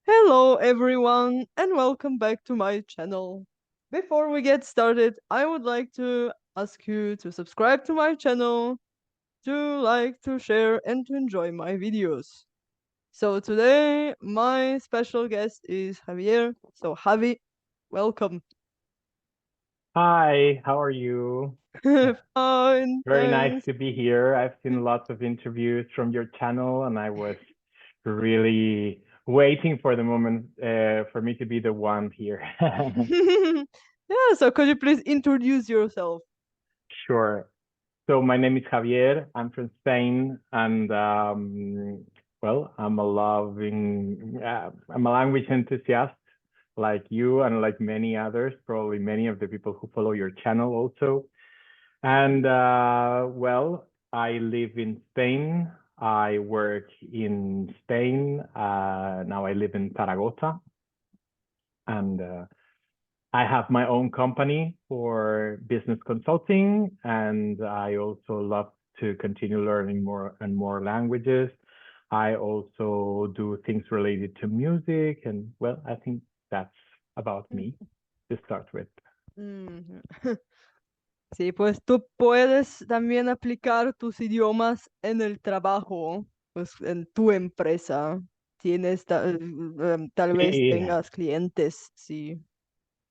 Hello everyone and welcome back to my channel. Before we get started, I would like to ask you to subscribe to my channel, to like, to share and to enjoy my videos. So today my special guest is Javier. So Javi, welcome. Hi, how are you? Fine, Very nice thanks. to be here. I've seen lots of interviews from your channel, and I was really waiting for the moment for me to be the one here. Yeah, so could you please introduce yourself? Sure. So my name is Javier. I'm from Spain, and well, I'm a language enthusiast like you and like many others, probably many of the people who follow your channel also. And well, I live in Spain. I work in Spain. Now I live in Zaragoza, and I have my own company for business consulting, and I also love to continue learning more and more languages. I also do things related to music, and well, I think that's about me to start with. Mm. Sí, pues tú puedes también aplicar tus idiomas en el trabajo, pues en tu empresa. Tal vez Sí, tengas clientes, sí, Sí,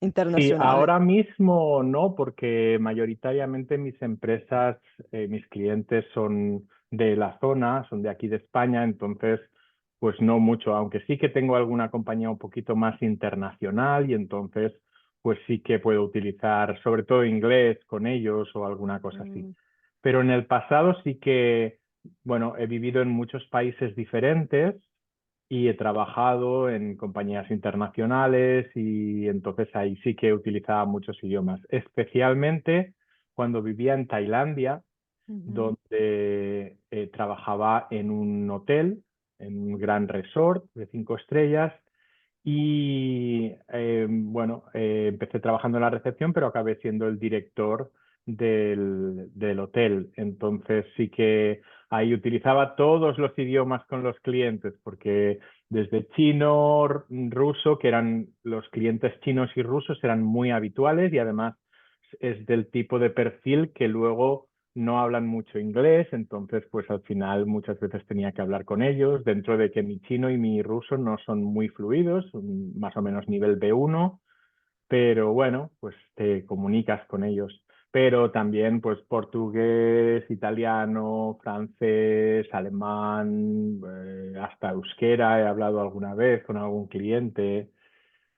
internacionales. ahora mismo no, porque mayoritariamente mis empresas, mis clientes son de la zona, son de aquí de España, entonces, pues no mucho, aunque sí que tengo alguna compañía un poquito más internacional y entonces, pues sí que puedo utilizar sobre todo inglés con ellos o alguna cosa así. Mm, Pero en el pasado sí que, bueno, he vivido en muchos países diferentes y he trabajado en compañías internacionales y entonces ahí sí que utilizaba muchos idiomas, especialmente cuando vivía en Tailandia, ujú. donde trabajaba en un hotel, en un gran resort de 5 estrellas y bueno, empecé trabajando en la recepción, pero acabé siendo el director del hotel. Entonces sí que ahí utilizaba todos los idiomas con los clientes, porque desde chino, ruso, que eran los clientes chinos y rusos, eran muy habituales y además es del tipo de perfil que luego no hablan mucho inglés, entonces pues al final muchas veces tenía que hablar con ellos, dentro de que mi chino y mi ruso no son muy fluidos, son más o menos nivel B1, pero bueno, pues te comunicas con ellos. Pero también pues portugués, italiano, francés, alemán, hasta euskera he hablado alguna vez con algún cliente.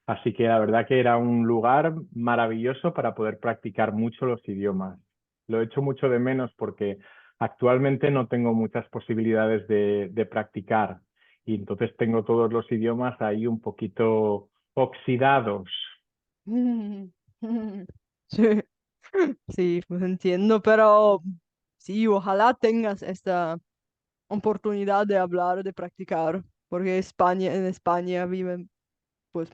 Así que la verdad que era un lugar maravilloso para poder practicar mucho los idiomas. Lo echo mucho de menos porque actualmente no tengo muchas posibilidades de practicar y entonces tengo todos los idiomas ahí un poquito oxidados. Sí, sí, pues entiendo, pero sí, ojalá tengas esta oportunidad de hablar, de practicar, porque en España viven, pues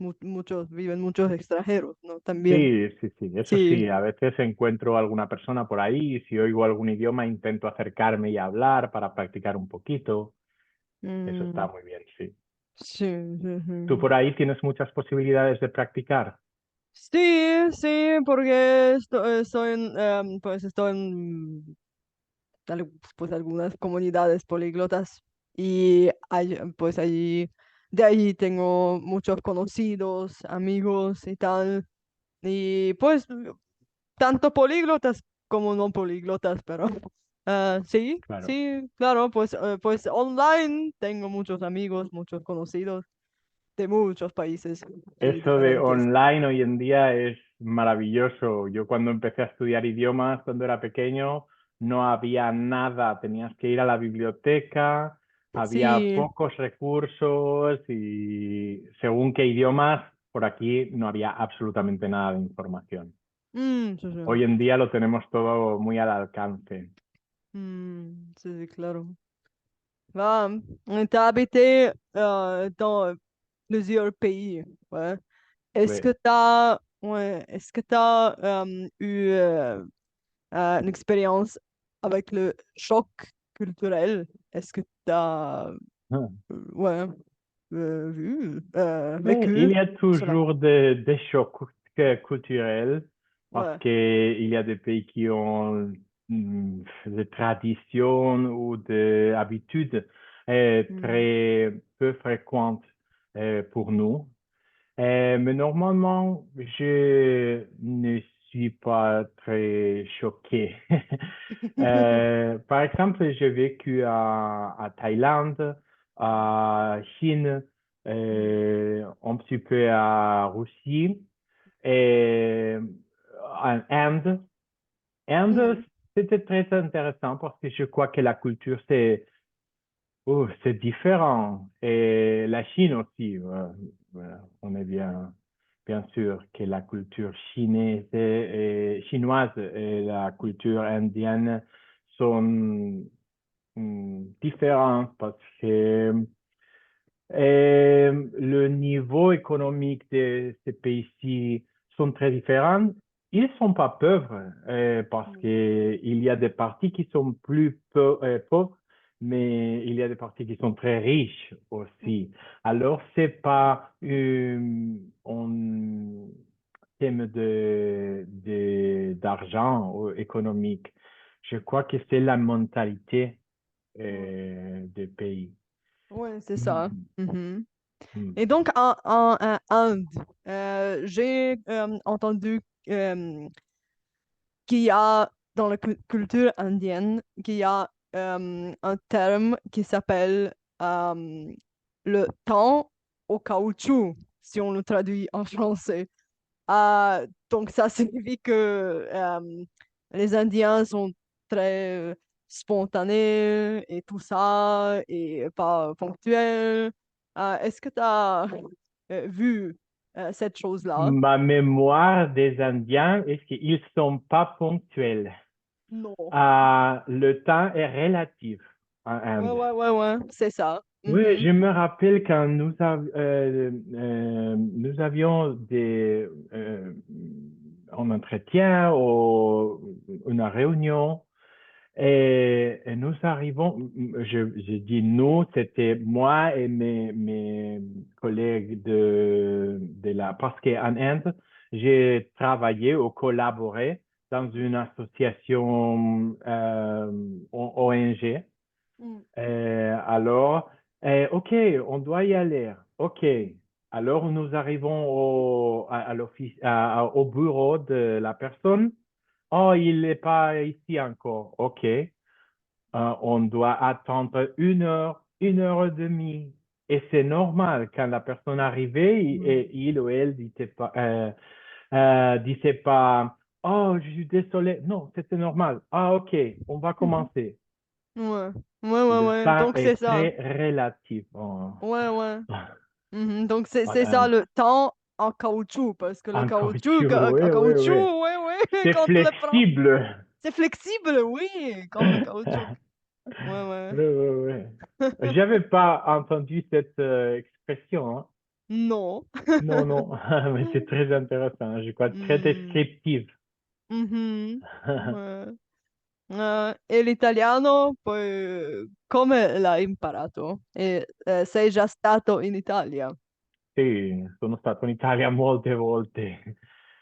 viven muchos extranjeros, ¿no? También. Sí, sí, sí, eso Sí. sí, a veces encuentro alguna persona por ahí y si oigo algún idioma intento acercarme y hablar para practicar un poquito. Eso está Mm, muy bien, sí. sí, sí, ¿Tú sí. por ahí tienes muchas posibilidades de practicar? Sí, sí, porque estoy en pues algunas comunidades políglotas y pues allí, de ahí tengo muchos conocidos, amigos y tal, y pues tanto políglotas como no políglotas, pero sí, Claro. sí, claro, pues online tengo muchos amigos, muchos conocidos de muchos países, sí, Eso de diferentes. online hoy en día es maravilloso. Yo cuando empecé a estudiar idiomas, cuando era pequeño, no había nada. Tenías que ir a la biblioteca, había Sí, pocos recursos y según qué idiomas, por aquí no había absolutamente nada de información. sí, sí. Hoy en día lo tenemos todo muy al alcance. Sí, sí, claro. Ah, t'as habité dans plusieurs pays, ouais. Oui. Est-ce que t'as eu une expérience avec le choc culturel? Est-ce que t'as, ouais, Oui, il vécu y a cela. toujours des chocs culturels parce Ouais. qu'il y a des pays qui ont des traditions ou des habitudes Mm. très peu fréquentes pour nous. Mais normalement, je ne suis pas très choqué. Par exemple, j'ai vécu à Thaïlande, à Chine, Mm. un petit peu à Russie et en Inde. Inde, Mm. c'était très intéressant parce que je crois que la culture, c'est différent. Et la Chine aussi, on est bien sûr que la culture chinoise et la culture indienne sont différentes parce que le niveau économique de ces pays-ci sont très différents. Ils sont pas pauvres parce Mm. que il y a des parties qui sont plus pauvres, mais il y a des parties qui sont très riches aussi. Alors, c'est pas un thème d'argent ou économique. Je crois que c'est la mentalité Ouais, des pays. ouais, c'est ça. Mhm. Mhm. Mhm. Et donc, en Inde, j'ai entendu qu'il y a dans la culture indienne, qu'il y a un terme qui s'appelle le temps au caoutchouc, si on le traduit en français. Donc, ça signifie que les Indiens sont très spontanés et tout ça, et pas ponctuels. Est-ce que tu as vu cette chose-là? Ma mémoire des Indiens est qu'ils sont pas ponctuels. Non. Le temps est relatif en Ouais, Inde. ouais, ouais, ouais, c'est ça. Oui, Mhm. je me rappelle quand nous avions un entretien ou une réunion. Et nous arrivons, je dis nous, c'était moi et mes collègues parce qu'en Inde, j'ai travaillé ou collaboré dans une association ONG. Mm. Alors, OK, on doit y aller. OK. Alors, nous arrivons à l'office, au bureau de la personne. Oh, il n'est pas ici encore. OK. On doit attendre une heure et demie. Et c'est normal quand la personne arrivait Mm. et il ou elle disait pas, oh, je suis désolé. Non, c'était normal. Ah, OK, on va commencer. Ouais, ouais, ouais, Le ouais. temps Donc, c'est est ça. très relatif Ouais, ouais. Mhm. Donc, c'est ça en, le temps en caoutchouc, parce que le en caoutchouc, caoutchouc. Oui, en oui, caoutchouc, oui. ouais, ouais, C'est quand on le prend, flexible. c'est flexible, oui, comme le caoutchouc. Ouais, ouais. Oui, oui, oui. J'avais pas entendu cette expression, hein. Non. Non, non, mais c'est très intéressant. Je crois très Mm. descriptif. Mhm. Ouais. E l'italiano, poi, come l'hai imparato? E, sei già stato in Italia? Sì, sono stato in Italia molte volte.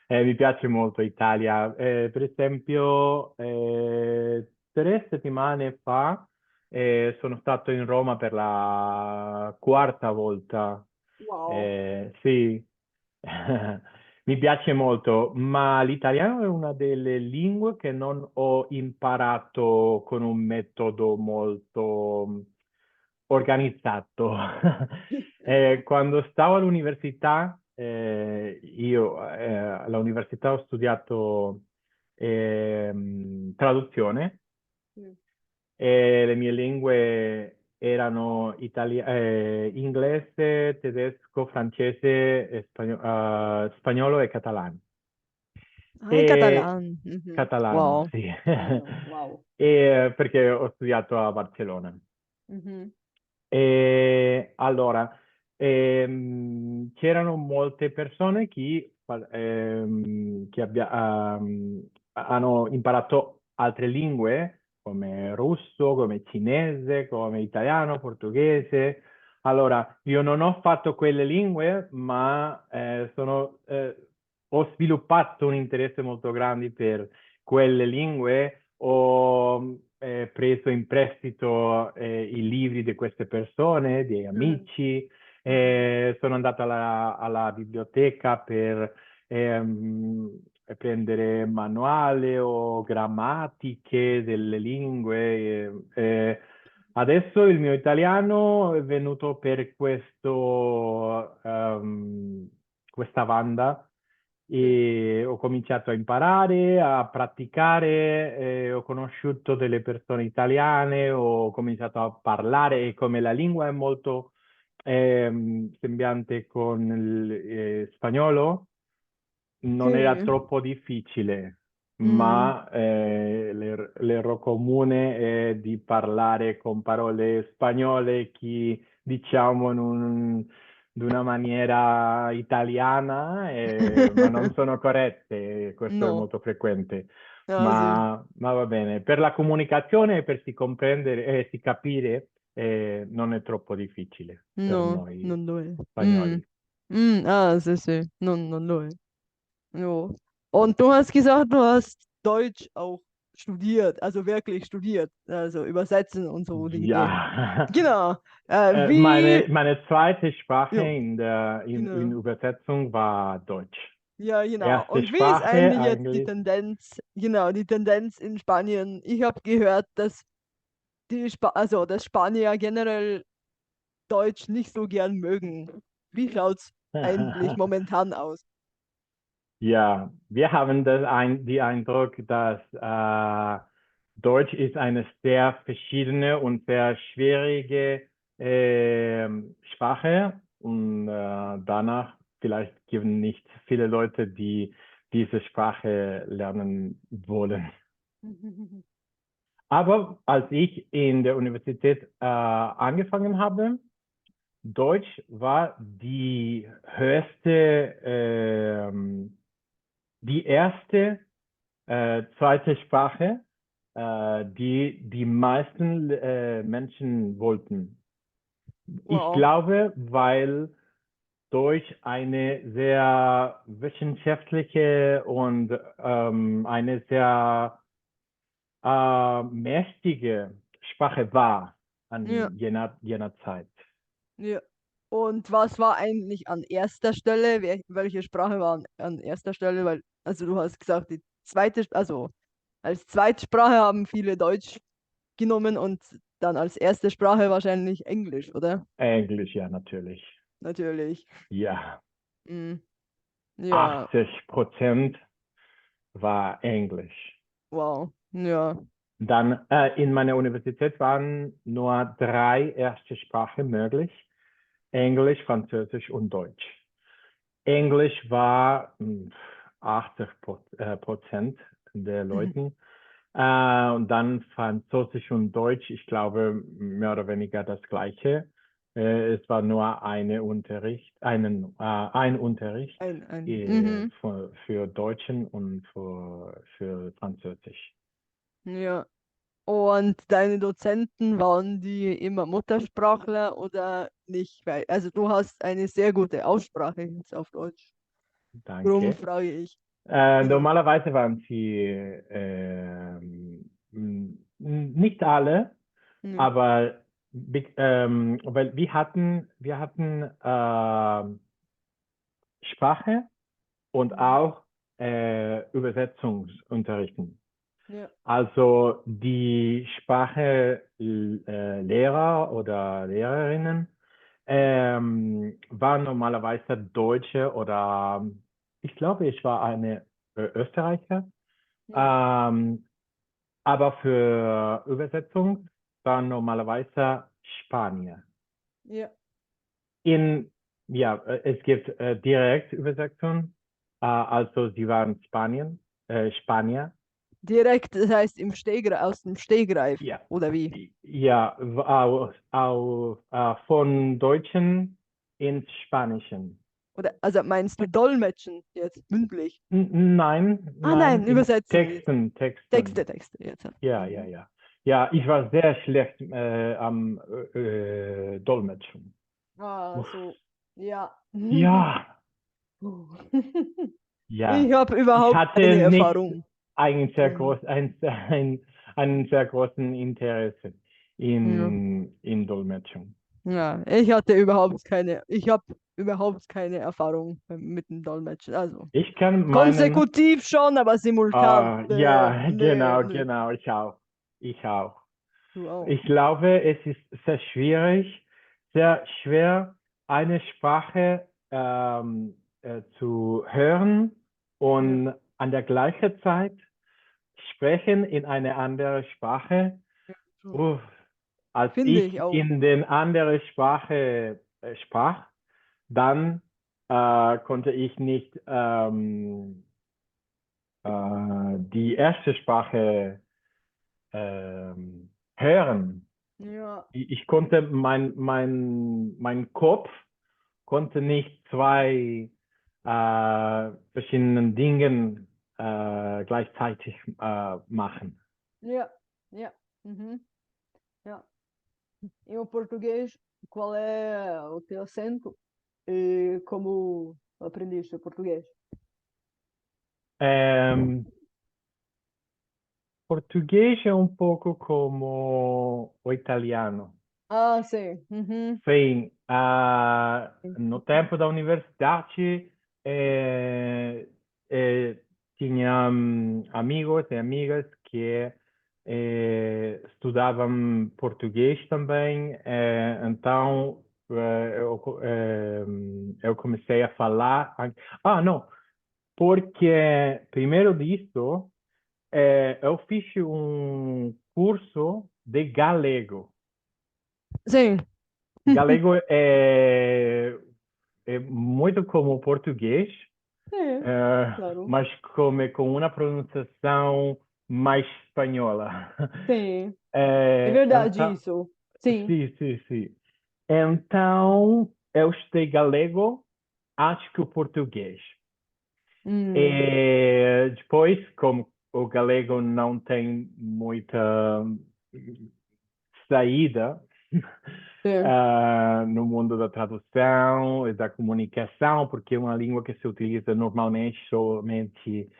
Mi piace molto l'Italia. Per esempio, 3 settimane fa sono stato in Roma per la quarta volta. Wow. Sì, mi piace molto, ma l'italiano è una delle lingue che non ho imparato con un metodo molto organizzato. Quando stavo all'università, io all'università ho studiato traduzione Mm. e le mie lingue erano inglese, tedesco, francese, spagnolo e catalano. Ah, in E catalan. Mhm. catalano, Wow. sì. Wow. Perché ho studiato a Barcellona. Mhm. E allora, c'erano molte persone che hanno imparato altre lingue, come russo, come cinese, come italiano, portoghese. Allora, io non ho fatto quelle lingue, ma ho sviluppato un interesse molto grande per quelle lingue. Ho preso in prestito i libri di queste persone, dei amici, sono andato alla biblioteca per prendere manuali o grammatiche delle lingue. Adesso il mio italiano è venuto per questa banda e ho cominciato a imparare, a praticare, ho conosciuto delle persone italiane, ho cominciato a parlare e come la lingua è molto sembiante con il spagnolo, non era Sì. troppo difficile, Mm. ma l'errore comune è di parlare con parole spagnole che diciamo di una maniera italiana, ma non sono corrette, questo è No. molto frequente. Ah, sì. Ma va bene, per la comunicazione e per si comprendere e si capire non è troppo difficile per No, noi non lo è. Mm. spagnoli. Ah, sì, sì. Non lo è. Jo. Und du hast gesagt, du hast Deutsch auch studiert, also wirklich studiert, also übersetzen und so Dinge. Ja, Genau. meine, Wie, meine zweite Sprache jo, in genau. Übersetzung war Deutsch. Ja, genau. Erste Und wie ist Sprache eigentlich jetzt die eigentlich, Tendenz, genau, die Tendenz in Spanien? Ich habe gehört, dass also dass Spanier generell Deutsch nicht so gern mögen. Wie schaut's eigentlich momentan aus? ja, wir haben die Eindruck, dass Deutsch ist eine sehr verschiedene und sehr schwierige Sprache und danach vielleicht gibt nicht viele Leute, die diese Sprache lernen wollen. Aber als ich in der Universität angefangen habe, Deutsch war die erste zweite Sprache, die meisten Menschen wollten. Ich Wow. glaube, weil Deutsch eine sehr wissenschaftliche und eine sehr mächtige Sprache war Ja. an jener Zeit. Ja. Und was war eigentlich an erster Stelle? Welche Sprache war an erster Stelle? Weil, also du hast gesagt, die zweite, also als Zweitsprache haben viele Deutsch genommen und dann als erste Sprache wahrscheinlich Englisch, oder? Englisch, ja, natürlich. Natürlich. Ja, Mm, ja, 80% war Englisch. wow. Ja. Dann in meiner Universität waren nur 3 erste Sprachen möglich: Englisch, Französisch und Deutsch. Englisch war 80% der Leuten. Und dann Französisch und Deutsch, ich glaube, mehr oder weniger das Gleiche. Es war nur ein Unterricht Mhm. für Deutschen und für Französisch. Ja. Und deine Dozenten, waren die immer Muttersprachler oder nicht? Weil, also du hast eine sehr gute Aussprache jetzt auf Deutsch. Darum Danke. frage ich. Genau. Normalerweise waren sie nicht alle, Ja. aber weil wir hatten Sprache und Mhm. auch Übersetzungsunterrichten. Ja. Also die Sprache Lehrer oder Lehrerinnen waren normalerweise Deutsche oder ich glaube, ich war eine Österreicher. Ja. Ähm, aber für Übersetzung waren normalerweise Spanier. Ja. In, es gibt Direktübersetzung, also sie waren Spanier. Direkt, das heißt aus dem Stegreif, Ja, oder wie? ja, von Deutschen ins Spanischen. Oder also meinst du Dolmetschen jetzt mündlich? Nein, Ah nein, nein, in übersetzen jetzt. Texten. Texte jetzt. Ja, ja, Mhm. ja. Ja, ich war sehr schlecht am Dolmetschen. Ah, Uff, so, ja. ja, ja. Ich habe Ich überhaupt hatte keine nicht Erfahrung. einen sehr Mhm. groß, einen sehr großen Interesse Ja. in Dolmetschung. Ja, ich habe überhaupt keine Erfahrung mit dem Dolmetschen. Also Ich kann meinen, konsekutiv schon, aber simultan. ja, Nee, nee. genau, ich auch. Ich auch. Du auch. Ich glaube, es ist sehr schwierig, sehr schwer, eine Sprache zu hören Ja, und an der gleichen Zeit sprechen in eine andere Sprache. schon. Uff, als Finde ich ich auch. in den andere Sprache sprach, dann konnte ich nicht die erste Sprache hören. Ja, Ich konnte mein Kopf konnte nicht zwei verschiedenen Dingen gleichzeitig machen. ja, ja. Uhum, ja. E o português, qual é o teu acento? E como aprendiste o português? Ehm, Português é um pouco como o italiano. Ah, sim. Uhum. Sim, no tempo da universidade eh, tinha amigos e amigas que estudavam português também, então eu comecei a falar. Não, porque primeiro disso eu fiz um curso de galego. Sim. Galego é muito como o português, É, claro. mas com uma pronunciação mais espanhola. Sim. É verdade Então, isso. Sim. sim, sim, sim. Então, eu estudei galego antes que o português. Hum, E depois, como o galego não tem muita saída sim. no mundo da tradução e da comunicação, porque é uma língua que se utiliza normalmente somente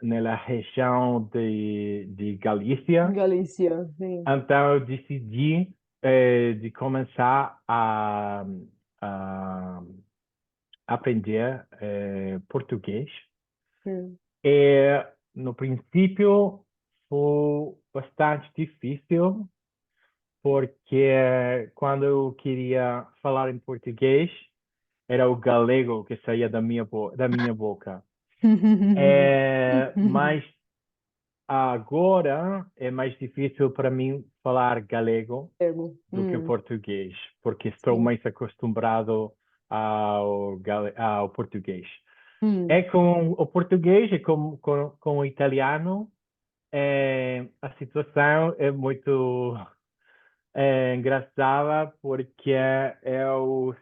na região de Galícia. Galícia, sim. Então eu decidi de começar a aprender português. Sim. E no princípio foi bastante difícil, porque quando eu queria falar em português, era o galego que saía da minha boca. Mas agora é mais difícil para mim falar galego Termo. do que o português, porque estou Sim. mais acostumado ao português. É Hum. com o português e com o italiano, a situação é muito engraçada, porque eu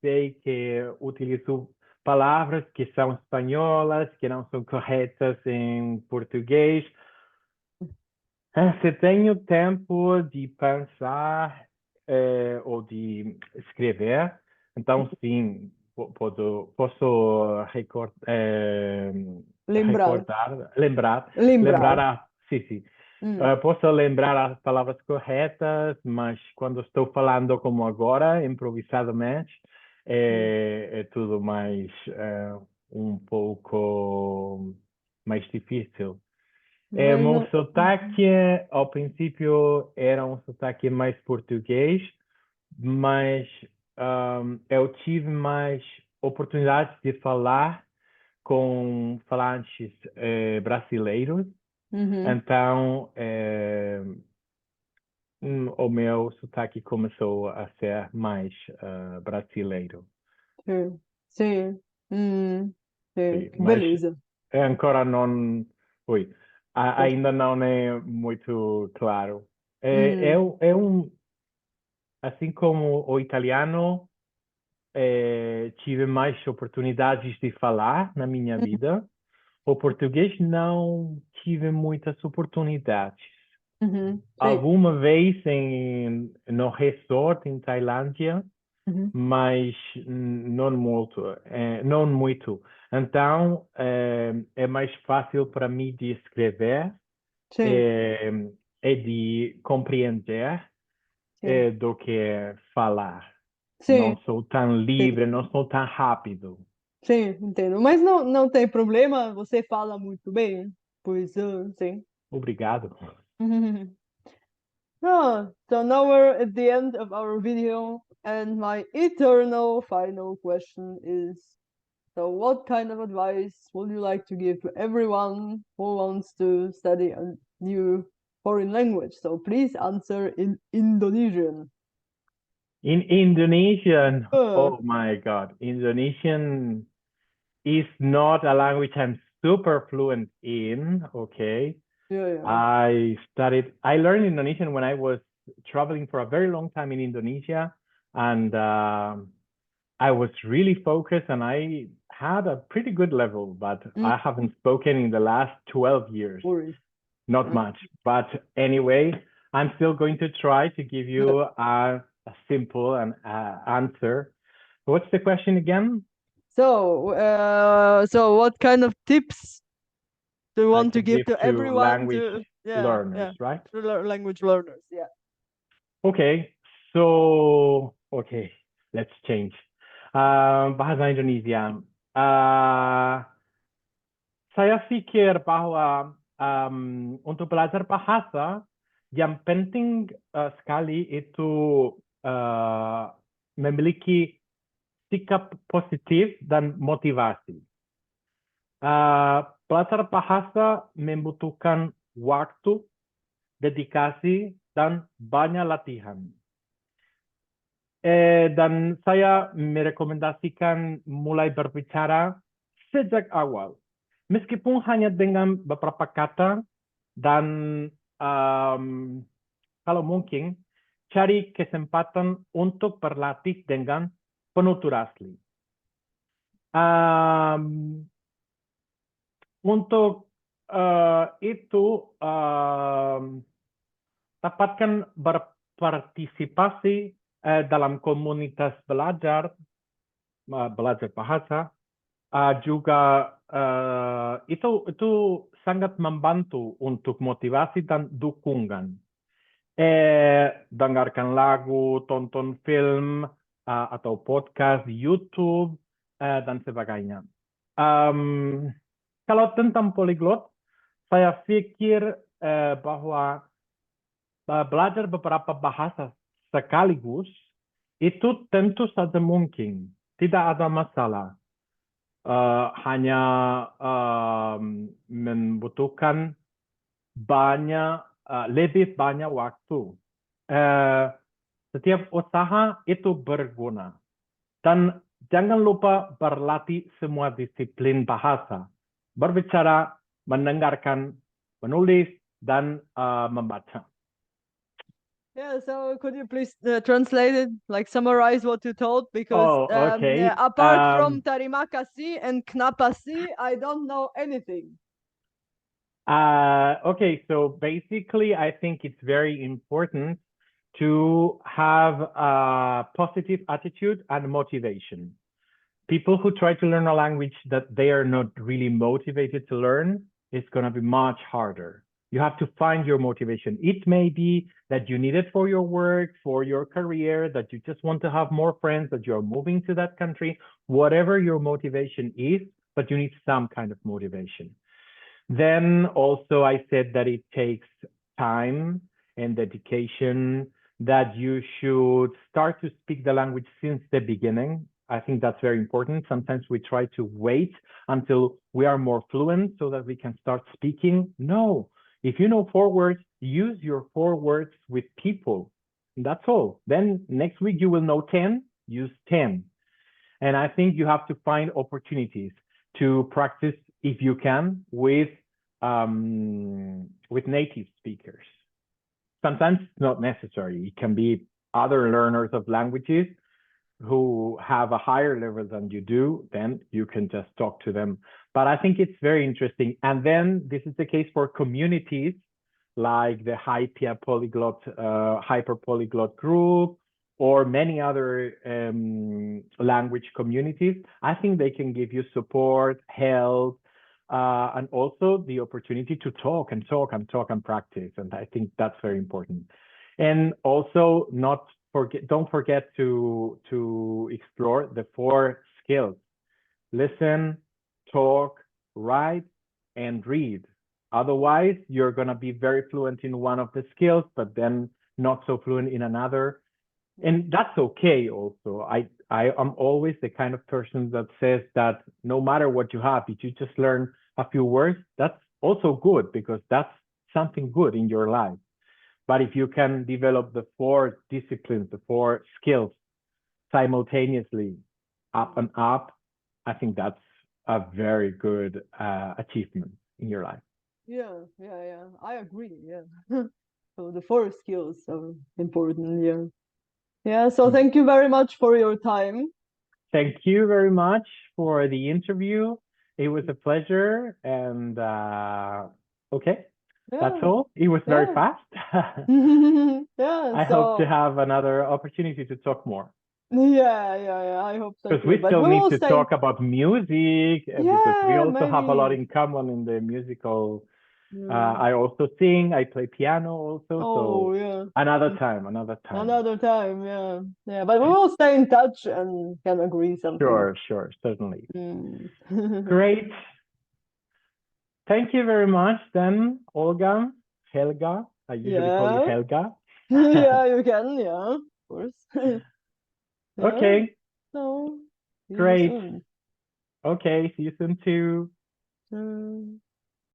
sei que utilizo palavras que são espanholas, que não são corretas em português. Se tenho tempo de pensar ou de escrever, então sim, posso Lembrar. lembrar Lembrar. sim, sim. Hum. Posso lembrar as palavras corretas, mas quando estou falando como agora, improvisadamente, Sim. é tudo mais um pouco mais difícil. O Mas meu não. sotaque, ao princípio, era um sotaque mais português, mas eu tive mais oportunidades de falar com falantes brasileiros, Uhum. então o meu sotaque começou a ser mais brasileiro. Sim. Sim. Sim. Sim, Que mas beleza. agora não, ui, Pode ainda falar. não é muito claro. Hum. É um, assim como o italiano, tive mais oportunidades de falar na minha vida. O português não tive muitas oportunidades. Uhum. Sim. Alguma vez no resort em Tailândia, Uhum. mas não muito, não muito. Então, é mais fácil para mim de escrever, Sim, é de compreender, sim. do que falar. Sim, Não sou tão entendo. livre, não sou tão rápido. Sim, entendo. Mas não tem problema, você fala muito bem. Pois, sim. Obrigado. Oh, so now we're at the end of our video, and my eternal final question is, so what kind of advice would you like to give to everyone who wants to study a new foreign language? So please answer in Indonesian. In Indonesian, Uh, oh my God, Indonesian is not a language I'm super fluent in, okay? yeah, yeah. I learned Indonesian when I was traveling for a very long time in Indonesia, and I was really focused and I had a pretty good level, but Mm, I haven't spoken in the last 12 years. worry. Not much. But anyway, I'm still going to try to give Yeah. you a simple answer. What's the question again? So what kind of tips do you I want to can give give to to everyone language to, yeah, learners, yeah, right? to language learners? Yeah. Okay, so okay, let's change. Bahasa Indonesia. Saya pikir bahwa untuk belajar bahasa yang penting sekali itu memiliki sikap positif dan motivasi. Belajar bahasa membutuhkan waktu, dedikasi, dan banyak latihan. Dan saya merekomendasikan mulai berbicara sejak awal. Meskipun hanya dengan beberapa kata dan kalau mungkin cari kesempatan untuk berlatih dengan penutur asli. Untuk itu dapatkan berpartisipasi dalam komunitas belajar bahasa. Juga itu sangat membantu untuk motivasi dan dukungan. Dengarkan lagu, tonton film, atau podcast di YouTube, dan sebagainya. Kalau tentang polyglot, saya pikir bahwa belajar beberapa bahasa sekaligus itu tentu saja mungkin, tidak ada masalah. Hanya membutuhkan lebih banyak waktu. Setiap usaha itu berguna. Dan jangan lupa berlatih semua disiplin bahasa. Berbicara, mendengarkan, menulis, dan membaca. Yeah, so could you please translate it, like summarize what you told? Because Okay. apart from terima kasih and knapasi, I don't know anything. Okay, so basically, I think it's very important to have a positive attitude and motivation. People who try to learn a language that they are not really motivated to learn, it's going to be much harder. You have to find your motivation. It may be that you need it for your work, for your career, that you just want to have more friends, that you're moving to that country, whatever your motivation is, but you need some kind of motivation. Then also I said that it takes time and dedication, that you should start to speak the language since the beginning. I think that's very important. Sometimes we try to wait until we are more fluent so that we can start speaking. No, if you know 4 words, use your 4 words with people. That's all. Then next week you will know 10, use 10. And I think you have to find opportunities to practice, if you can, with native speakers. Sometimes it's not necessary. It can be other learners of languages who have a higher level than you do, then you can just talk to them. But I think it's very interesting. And then this is the case for communities like the Hypia Polyglot, Hyper Polyglot group, or many other language communities. I think they can give you support, help, and also the opportunity to talk and talk and talk and practice. And I think that's very important. And also don't forget to explore the 4 skills: listen, talk, write, and read. Otherwise, you're going to be very fluent in one of the skills, but then not so fluent in another. And that's okay also. I am always the kind of person that says that no matter what you have, if you just learn a few words, that's also good, because that's something good in your life. But if you can develop the 4 disciplines, the 4 skills simultaneously, up and up, I think that's a very good achievement in your life. Yeah, I agree. Yeah. So the 4 skills are important. Yeah. Yeah. So thank you very much for your time. Thank you very much for the interview. It was a pleasure. And okay, that's Yeah. all. It was very Yeah. fast. Yeah. I hope to So have another opportunity to talk more, yeah. I hope so because too. we But still we need will to stay. talk about music, because we Yeah, also have a lot maybe. in common in the musical. Mm. I also sing, I play piano also. Oh, So yeah. another time, another time. Another time. Yeah. Yeah. But we will stay in touch and can agree something. Sure, certainly. Mm. Great. Thank you very much then, Olga, Helga. I usually call you Yeah. Helga. Yeah, you can. Yeah, of course. Yeah. Okay, So, see you great. soon. Okay, see you soon too. Mm.